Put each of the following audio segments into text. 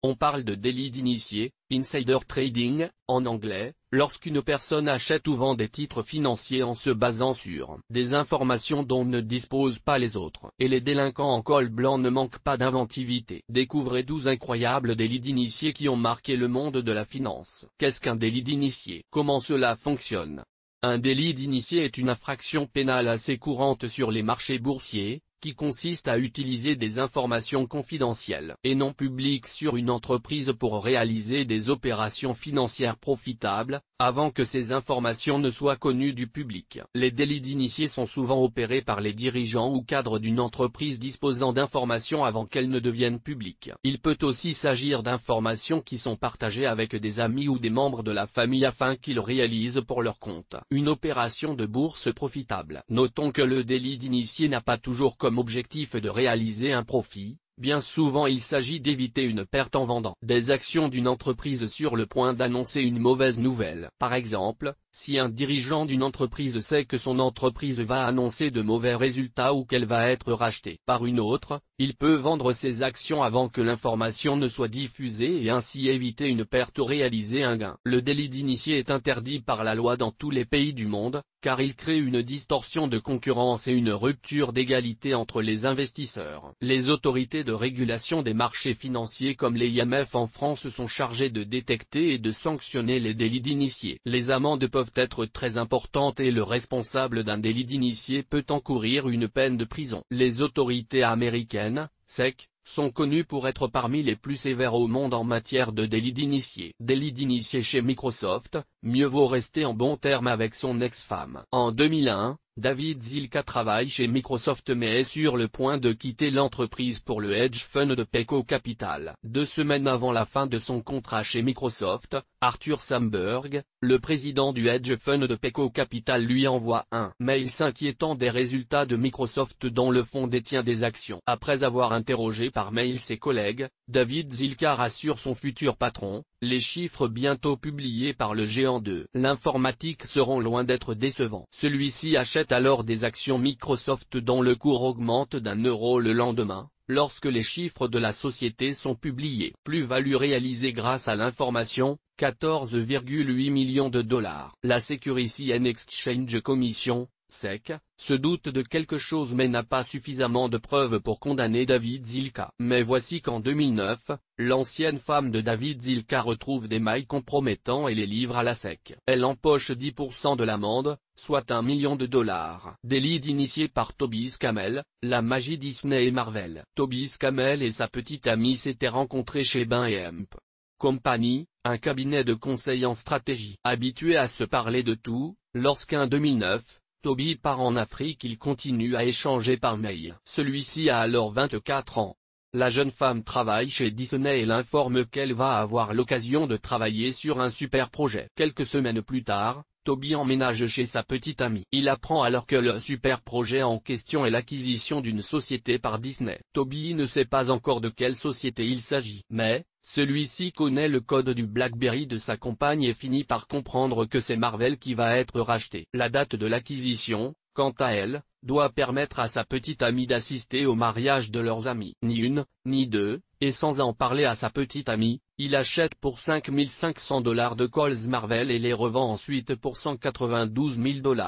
On parle de délit d'initié, insider trading, en anglais, lorsqu'une personne achète ou vend des titres financiers en se basant sur des informations dont ne disposent pas les autres. Et les délinquants en col blanc ne manquent pas d'inventivité. Découvrez 12 incroyables délits d'initié qui ont marqué le monde de la finance. Qu'est-ce qu'un délit d'initié? Comment cela fonctionne? Un délit d'initié est une infraction pénale assez courante sur les marchés boursiers, qui consiste à utiliser des informations confidentielles et non publiques sur une entreprise pour réaliser des opérations financières profitables, avant que ces informations ne soient connues du public. Les délits d'initié sont souvent opérés par les dirigeants ou cadres d'une entreprise disposant d'informations avant qu'elles ne deviennent publiques. Il peut aussi s'agir d'informations qui sont partagées avec des amis ou des membres de la famille afin qu'ils réalisent pour leur compte une opération de bourse profitable. Notons que le délit d'initié n'a pas toujours comme objectif de réaliser un profit. Bien souvent il s'agit d'éviter une perte en vendant des actions d'une entreprise sur le point d'annoncer une mauvaise nouvelle. Par exemple, si un dirigeant d'une entreprise sait que son entreprise va annoncer de mauvais résultats ou qu'elle va être rachetée par une autre, il peut vendre ses actions avant que l'information ne soit diffusée et ainsi éviter une perte ou réaliser un gain. Le délit d'initié est interdit par la loi dans tous les pays du monde, car il crée une distorsion de concurrence et une rupture d'égalité entre les investisseurs. Les autorités de régulation des marchés financiers comme les IMF en France sont chargées de détecter et de sanctionner les délits d'initié. Les amendes peuvent être très importantes et le responsable d'un délit d'initié peut encourir une peine de prison. Les autorités américaines, SEC, sont connues pour être parmi les plus sévères au monde en matière de délit d'initié. Délit d'initié chez Microsoft, mieux vaut rester en bons termes avec son ex-femme. En 2001, David Zilka travaille chez Microsoft mais est sur le point de quitter l'entreprise pour le hedge fund de Peko Capital. 2 semaines avant la fin de son contrat chez Microsoft, Arthur Samberg, le président du hedge fund de Peko Capital lui envoie un mail s'inquiétant des résultats de Microsoft dont le fonds détient des actions. Après avoir interrogé par mail ses collègues, David Zilka rassure son futur patron, les chiffres bientôt publiés par le géant de l'informatique seront loin d'être décevants. Celui-ci achète alors des actions Microsoft dont le cours augmente d'1 € le lendemain, lorsque les chiffres de la société sont publiés. Plus-value réalisée grâce à l'information, 14,8 millions de dollars. La Securities and Exchange Commission, SEC, se doute de quelque chose mais n'a pas suffisamment de preuves pour condamner David Zilka. Mais voici qu'en 2009, l'ancienne femme de David Zilka retrouve des mails compromettants et les livre à la SEC. Elle empoche 10% de l'amende, soit 1 million de dollars. Délit initié par Toby Camel, la magie Disney et Marvel. Toby Camel et sa petite amie s'étaient rencontrés chez Bain & Hemp Company, un cabinet de conseil en stratégie. Habitué à se parler de tout, lorsqu'en 2009, Toby part en Afrique, il continue à échanger par mail. Celui-ci a alors 24 ans. La jeune femme travaille chez Disney et l'informe qu'elle va avoir l'occasion de travailler sur un super projet. Quelques semaines plus tard, Toby emménage chez sa petite amie. Il apprend alors que le super projet en question est l'acquisition d'une société par Disney. Toby ne sait pas encore de quelle société il s'agit. Mais, celui-ci connaît le code du BlackBerry de sa compagne et finit par comprendre que c'est Marvel qui va être racheté. La date de l'acquisition, quant à elle, doit permettre à sa petite amie d'assister au mariage de leurs amis. Ni une, ni deux, et sans en parler à sa petite amie, il achète pour 5 500 $ de calls Marvel et les revend ensuite pour 192 000 $.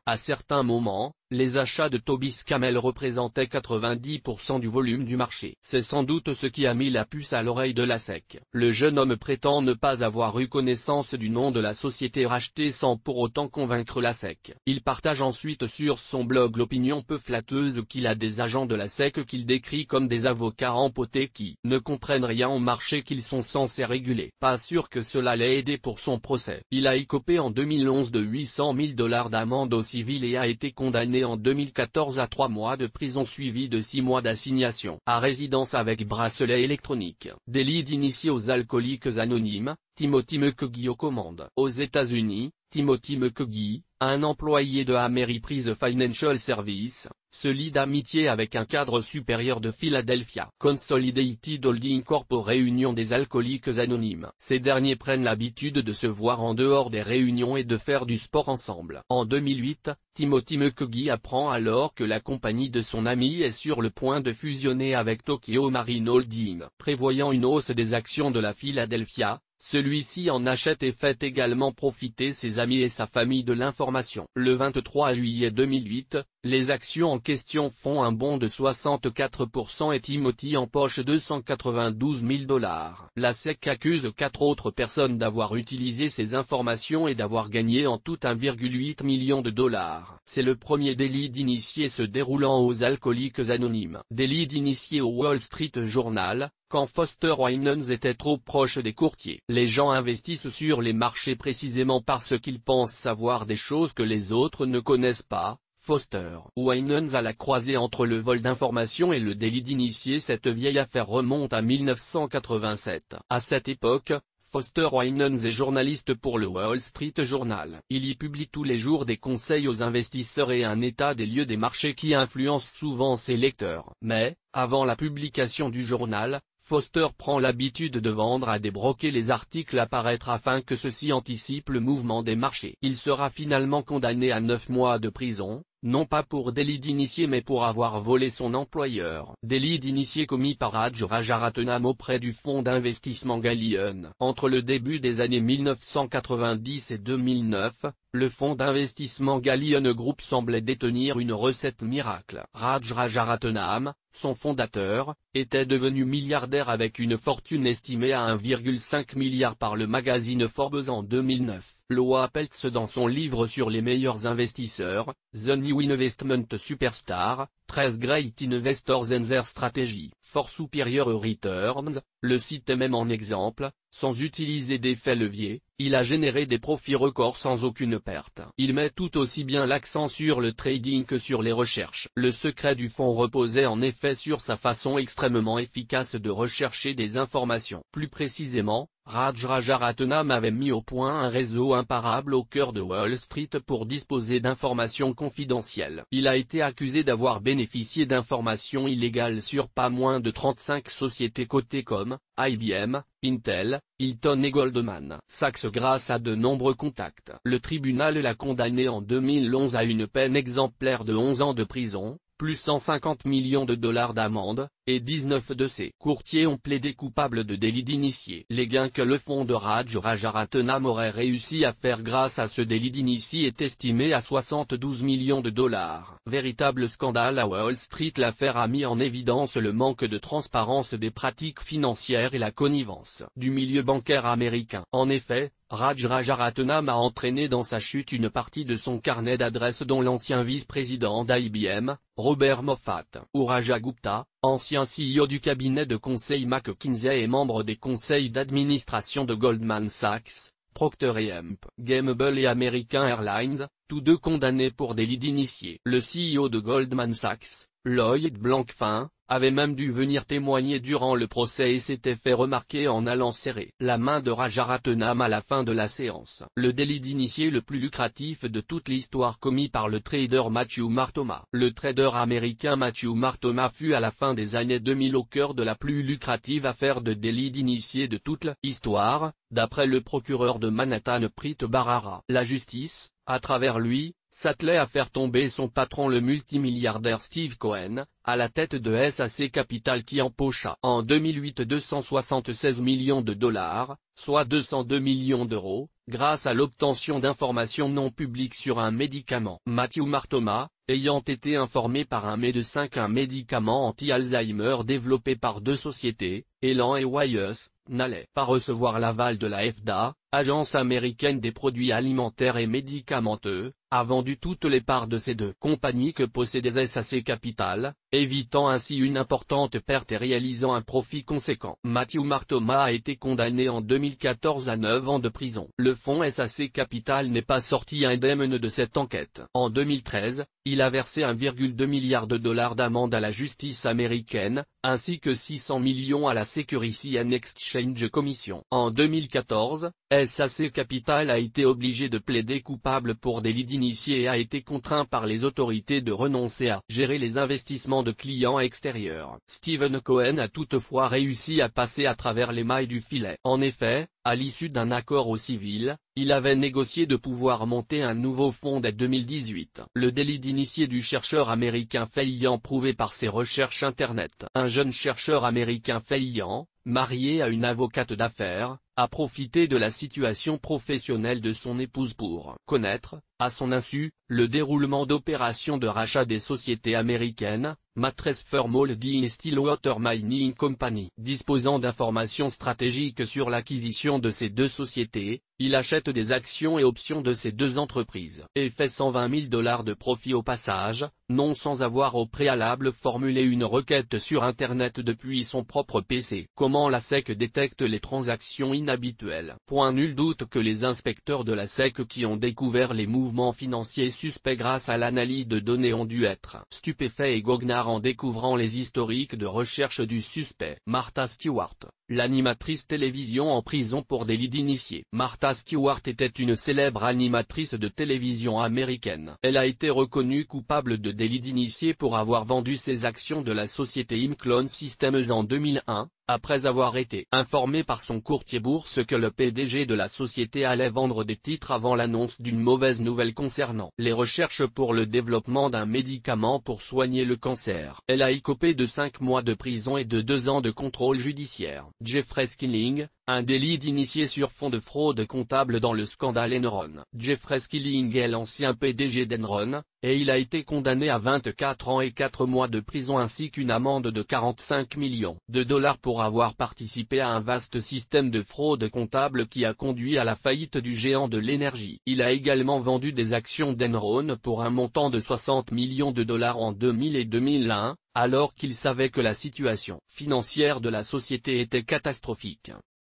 À certains moments, les achats de Toby Camel représentaient 90% du volume du marché. C'est sans doute ce qui a mis la puce à l'oreille de la SEC. Le jeune homme prétend ne pas avoir eu connaissance du nom de la société rachetée sans pour autant convaincre la SEC. Il partage ensuite sur son blog l'opinion peu flatteuse qu'il a des agents de la SEC qu'il décrit comme des avocats empotés qui ne comprennent rien au marché qu'ils sont censés réguler. Pas sûr que cela l'ait aidé pour son procès. Il a écopé en 2011 de 800 000 $ d'amende au civil et a été condamné en 2014 à 3 mois de prison suivi de 6 mois d'assignation à résidence avec bracelet électronique. Délit d'initié aux alcooliques anonymes, Timothy McGee aux commandes. Aux États-Unis, Timothy McGee, un employé de Ameriprise Financial Services, se lie d'amitié avec un cadre supérieur de Philadelphia. Consolidated Holding Corp aux réunions des alcooliques anonymes. Ces derniers prennent l'habitude de se voir en dehors des réunions et de faire du sport ensemble. En 2008, Timothy McGee apprend alors que la compagnie de son ami est sur le point de fusionner avec Tokyo Marine Holding. Prévoyant une hausse des actions de la Philadelphia, celui-ci en achète et fait également profiter ses amis et sa famille de l'information. Le 23 juillet 2008, les actions en question font un bond de 64% et Timothy empoche $292 000. La SEC accuse 4 autres personnes d'avoir utilisé ces informations et d'avoir gagné en tout 1,8 million de dollars. C'est le premier délit d'initié se déroulant aux alcooliques anonymes. Délit d'initié au Wall Street Journal, quand Foster Winans était trop proche des courtiers. Les gens investissent sur les marchés précisément parce qu'ils pensent savoir des choses que les autres ne connaissent pas. Foster Winans à la croisée entre le vol d'informations et le délit d'initié. Cette vieille affaire remonte à 1987. À cette époque, Foster Winans est journaliste pour le Wall Street Journal. Il y publie tous les jours des conseils aux investisseurs et un état des lieux des marchés qui influence souvent ses lecteurs. Mais, avant la publication du journal, Foster prend l'habitude de vendre à des brokers les articles à paraître afin que ceux-ci anticipent le mouvement des marchés. Il sera finalement condamné à 9 mois de prison, non pas pour délit d'initié mais pour avoir volé son employeur. Délit d'initié commis par Raj Rajaratnam auprès du fonds d'investissement Galleon. Entre le début des années 1990 et 2009, le fonds d'investissement Galleon Group semblait détenir une recette miracle. Raj Rajaratnam, son fondateur, était devenu milliardaire avec une fortune estimée à 1,5 milliard par le magazine Forbes en 2009. Loa Peltz dans son livre sur les meilleurs investisseurs, The New Investment Superstar, 13 Great Investors and Their Strategy, for Superior Returns, le cite même en exemple, sans utiliser d'effet levier, il a généré des profits records sans aucune perte. Il met tout aussi bien l'accent sur le trading que sur les recherches. Le secret du fonds reposait en effet sur sa façon extrêmement efficace de rechercher des informations. Plus précisément, Raj Rajaratnam avait mis au point un réseau imparable au cœur de Wall Street pour disposer d'informations confidentielles. Il a été accusé d'avoir bénéficié d'informations illégales sur pas moins de 35 sociétés cotées comme IBM, Intel, Hilton et Goldman Sachs grâce à de nombreux contacts. Le tribunal l'a condamné en 2011 à une peine exemplaire de 11 ans de prison, plus 150 millions de dollars d'amende, et 19 de ses courtiers ont plaidé coupables de délit d'initié. Les gains que le fonds de Raj Rajaratnam aurait réussi à faire grâce à ce délit d'initié est estimé à 72 millions de dollars. Véritable scandale à Wall Street. L'affaire a mis en évidence le manque de transparence des pratiques financières et la connivence du milieu bancaire américain. En effet, Raj Rajaratnam a entraîné dans sa chute une partie de son carnet d'adresses dont l'ancien vice-président d'IBM, Robert Moffat, ou Raja Gupta, ancien CEO du cabinet de conseil McKinsey et membre des conseils d'administration de Goldman Sachs, Procter & Gamble et American Airlines, tous deux condamnés pour délit d'initié. Le CEO de Goldman Sachs, Lloyd Blankfein, avait même dû venir témoigner durant le procès et s'était fait remarquer en allant serrer la main de Rajaratnam à la fin de la séance. Le délit d'initié le plus lucratif de toute l'histoire commis par le trader Matthew Martoma. Le trader américain Matthew Martoma fut à la fin des années 2000 au cœur de la plus lucrative affaire de délit d'initié de toute l'histoire, d'après le procureur de Manhattan Preet Bharara. La justice, à travers lui, s'attelait à faire tomber son patron le multimilliardaire Steve Cohen, à la tête de SAC Capital qui empocha en 2008 276 millions de dollars, soit 202 millions d'euros, grâce à l'obtention d'informations non publiques sur un médicament. Matthew Martoma, ayant été informé par un médecin qu'un médicament anti-Alzheimer développé par deux sociétés, Elan et Wyeth, n'allait pas recevoir l'aval de la FDA, agence américaine des produits alimentaires et médicamenteux, a vendu toutes les parts de ces deux compagnies que possédait SAC Capital, évitant ainsi une importante perte et réalisant un profit conséquent. Matthew Martoma a été condamné en 2014 à 9 ans de prison. Le fonds SAC Capital n'est pas sorti indemne de cette enquête. En 2013, il a versé 1,2 milliard de dollars d'amende à la justice américaine, ainsi que 600 millions à la Securities and Exchange Commission. En 2014, SAC Capital a été obligé de plaider coupable pour délit d'initié et a été contraint par les autorités de renoncer à gérer les investissements de clients extérieurs. Steven Cohen a toutefois réussi à passer à travers les mailles du filet. En effet, à l'issue d'un accord au civil, il avait négocié de pouvoir monter un nouveau fonds dès 2018. Le délit d'initié du chercheur américain faillant prouvé par ses recherches Internet. Un jeune chercheur américain faillant, marié à une avocate d'affaires, a profité de la situation professionnelle de son épouse pour connaître, à son insu, le déroulement d'opérations de rachat des sociétés américaines, Mattress Firm Holding et Stillwater Mining Company. Disposant d'informations stratégiques sur l'acquisition de ces deux sociétés, il achète des actions et options de ces deux entreprises, et fait 120 000 $ de profit au passage, non sans avoir au préalable formulé une requête sur Internet depuis son propre PC. Comment la SEC détecte les transactions inhabituelles? Point nul doute que les inspecteurs de la SEC qui ont découvert les mouvements financiers suspects grâce à l'analyse de données ont dû être stupéfaits et goguenards en découvrant les historiques de recherche du suspect. Martha Stewart, l'animatrice télévision en prison pour délit d'initié. Martha Stewart était une célèbre animatrice de télévision américaine. Elle a été reconnue coupable de délit d'initié pour avoir vendu ses actions de la société Imclone Systems en 2001, après avoir été informé par son courtier bourse que le PDG de la société allait vendre des titres avant l'annonce d'une mauvaise nouvelle concernant les recherches pour le développement d'un médicament pour soigner le cancer. Elle a écopé de 5 mois de prison et de 2 ans de contrôle judiciaire. Jeffrey Skilling, un délit d'initié sur fond de fraude comptable dans le scandale Enron. Jeffrey Skilling est l'ancien PDG d'Enron, et il a été condamné à 24 ans et 4 mois de prison ainsi qu'une amende de 45 millions de dollars pour avoir participé à un vaste système de fraude comptable qui a conduit à la faillite du géant de l'énergie. Il a également vendu des actions d'Enron pour un montant de 60 millions de dollars en 2000 et 2001, alors qu'il savait que la situation financière de la société était catastrophique.